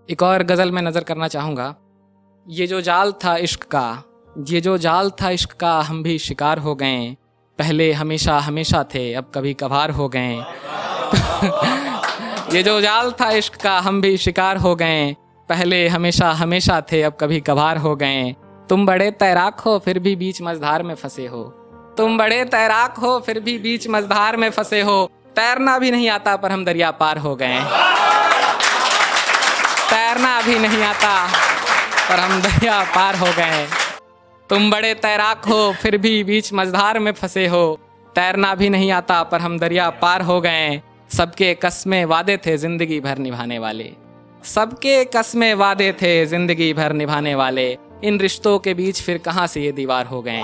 एक और गज़ल मैं नज़र करना चाहूँगा। ये जो जाल था इश्क का, ये जो जाल था इश्क का, हम भी शिकार हो गए। पहले हमेशा हमेशा थे, अब कभी कभार हो गए। ये जो जाल था इश्क का, हम भी शिकार हो गए। पहले हमेशा हमेशा थे, अब कभी कभार हो गए। तुम बड़े तैराक हो फिर भी बीच मझधार में फंसे हो। तुम बड़े तैराक हो फिर भी बीच मझधार में फंसे हो। तैरना भी नहीं आता पर हम दरिया पार हो गए। तैरना भी नहीं आता पर हम दरिया पार हो गए। तुम बड़े तैराक हो फिर भी बीच मझधार में फंसे हो। तैरना भी नहीं आता पर हम दरिया पार हो गए। सबके कस्में वादे थे जिंदगी भर निभाने वाले। सबके कस्में वादे थे जिंदगी भर निभाने वाले। इन रिश्तों के बीच फिर कहाँ से ये दीवार हो गए।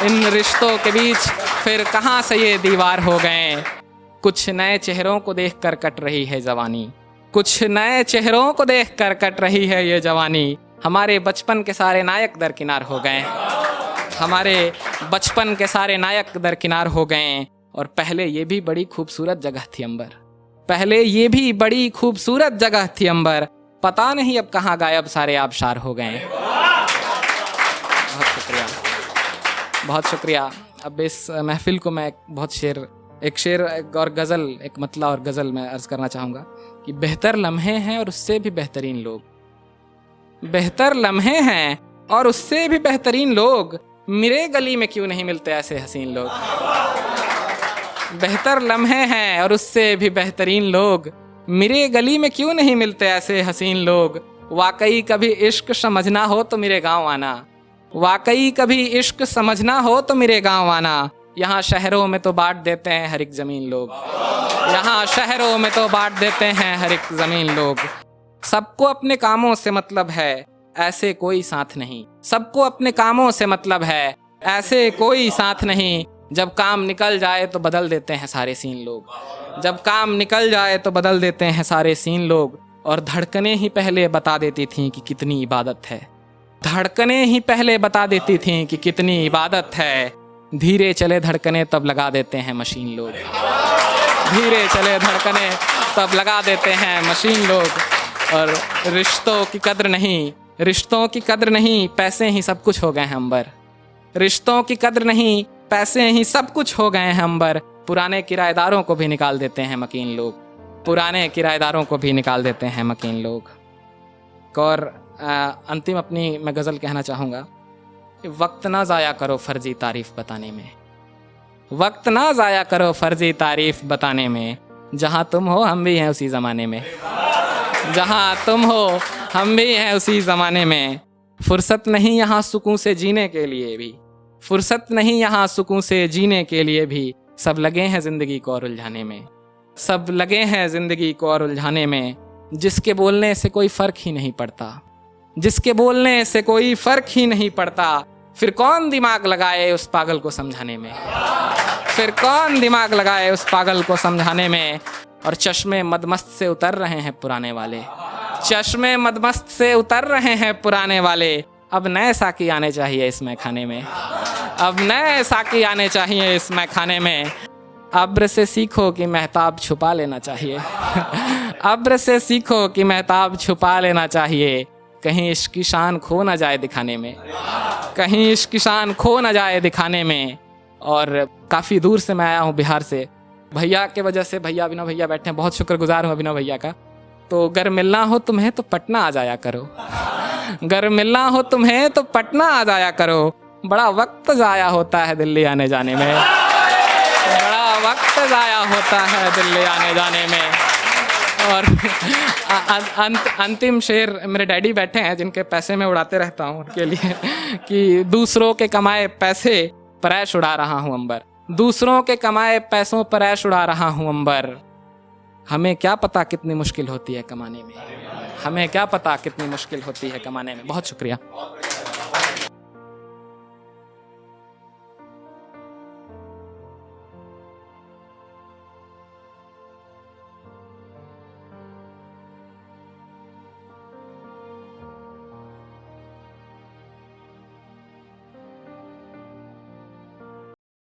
इन रिश्तों के बीच फिर कहाँ से ये दीवार हो गए। कुछ नए चेहरों को देख कर कट रही है जवानी। कुछ नए चेहरों को देख कर कट रही है ये जवानी। हमारे बचपन के सारे नायक दरकिनार हो गए। हमारे बचपन के सारे नायक दरकिनार हो गए। और पहले ये भी बड़ी खूबसूरत जगह थी अंबर। पहले ये भी बड़ी खूबसूरत जगह थी अंबर। पता नहीं अब कहाँ गायब सारे आबशार हो गए। बहुत शुक्रिया, बहुत शुक्रिया। अब इस महफिल को मैं एक शेर और गज़ल, एक मतला और गज़ल मैं अर्ज़ करना चाहूँगा कि बेहतर लम्हे हैं और उससे भी बेहतरीन लोग। बेहतर लम्हे हैं और उससे भी बेहतरीन लोग। मेरे गली में क्यों नहीं मिलते ऐसे हसीन लोग। बेहतर लम्हे हैं और उससे भी बेहतरीन लोग। मेरे गली में क्यों नहीं मिलते ऐसे हसीन लोग। वाकई कभी इश्क समझना हो तो मेरे गाँव आना। वाकई कभी इश्क समझना हो तो मेरे गाँव आना। यहाँ शहरों में तो बांट देते हैं हर एक ज़मीन लोग। यहाँ शहरों में तो बांट देते हैं हर एक ज़मीन लोग। सबको अपने कामों से मतलब है, ऐसे कोई साथ नहीं। सबको अपने कामों से मतलब है, ऐसे कोई साथ नहीं। जब काम निकल जाए तो बदल देते हैं सारे सीन लोग। जब काम निकल जाए तो बदल देते हैं सारे सीन लोग। और धड़कनें ही पहले बता देती थीं कि कितनी इबादत है। धड़कनें ही पहले बता देती थीं कि कितनी इबादत है। धीरे चले धड़कने तब लगा देते हैं मशीन लोग। धीरे चले धड़कने तब लगा देते हैं मशीन लोग। और रिश्तों की कद्र नहीं, रिश्तों की कद्र नहीं, पैसे ही सब कुछ हो गए हैं अंबर। रिश्तों की कद्र नहीं, पैसे ही सब कुछ हो गए हैं अंबर। पुराने किराएदारों को भी निकाल देते हैं मकीन लोग। पुराने किराएदारों को भी निकाल देते हैं मकीन लोग। और अंतिम अपनी मैं गज़ल कहना चाहूँगा, वक्त ना ज़ाया करो फर्जी तारीफ़ बताने में। वक्त ना ज़ाया करो फर्जी तारीफ़ बताने में। जहाँ तुम हो हम भी हैं उसी ज़माने में। जहाँ तुम हो हम भी हैं उसी ज़माने में। फुर्सत नहीं यहाँ सुकून से जीने के लिए भी। फुर्सत नहीं यहाँ सुकून से जीने के लिए भी। सब लगे हैं ज़िंदगी को और उलझाने में। सब लगे हैं ज़िंदगी को और उलझाने में। जिसके बोलने से कोई फ़र्क ही नहीं पड़ता। जिसके बोलने से कोई फ़र्क ही नहीं पड़ता। फिर कौन दिमाग लगाए उस पागल को समझाने में। फिर कौन दिमाग लगाए उस पागल को समझाने में। और चश्मे मदमस्त से उतर रहे हैं पुराने वाले। चश्मे मदमस्त से उतर रहे हैं पुराने वाले। अब नए साकी आने चाहिए इस मैखाने में। अब नए साकी आने चाहिए इस मैखाने में। अब्र से सीखो कि महताब छुपा लेना चाहिए। अब्र से सीखो कि महताब छुपा लेना चाहिए। कहीं इश्क की शान खो ना जाए दिखाने में। कहीं इश्क की शान खो ना जाए दिखाने में। और काफ़ी दूर से मैं आया हूँ, बिहार से। भैया के वजह से, भैया अभिनव भैया बैठे हैं, बहुत शुक्रगुजार हूँ अभिनव भैया का। तो अगर मिलना हो तुम्हें तो पटना आ जाया करो। अगर मिलना हो तुम्हें तो पटना आ जाया करो। बड़ा वक्त ज़ाया होता है दिल्ली आने जाने में। बड़ा वक्त ज़ाया होता है दिल्ली आने जाने में। और अंतिम शेर मेरे डैडी बैठे हैं जिनके पैसे मैं उड़ाते रहता हूँ उनके लिए, कि दूसरों के कमाए पैसे पर ऐश उड़ा रहा हूँ अंबर। दूसरों के कमाए पैसों पर ऐश उड़ा रहा हूँ अंबर। हमें क्या पता कितनी मुश्किल होती है कमाने में। हमें क्या पता कितनी मुश्किल होती है कमाने में। बहुत शुक्रिया।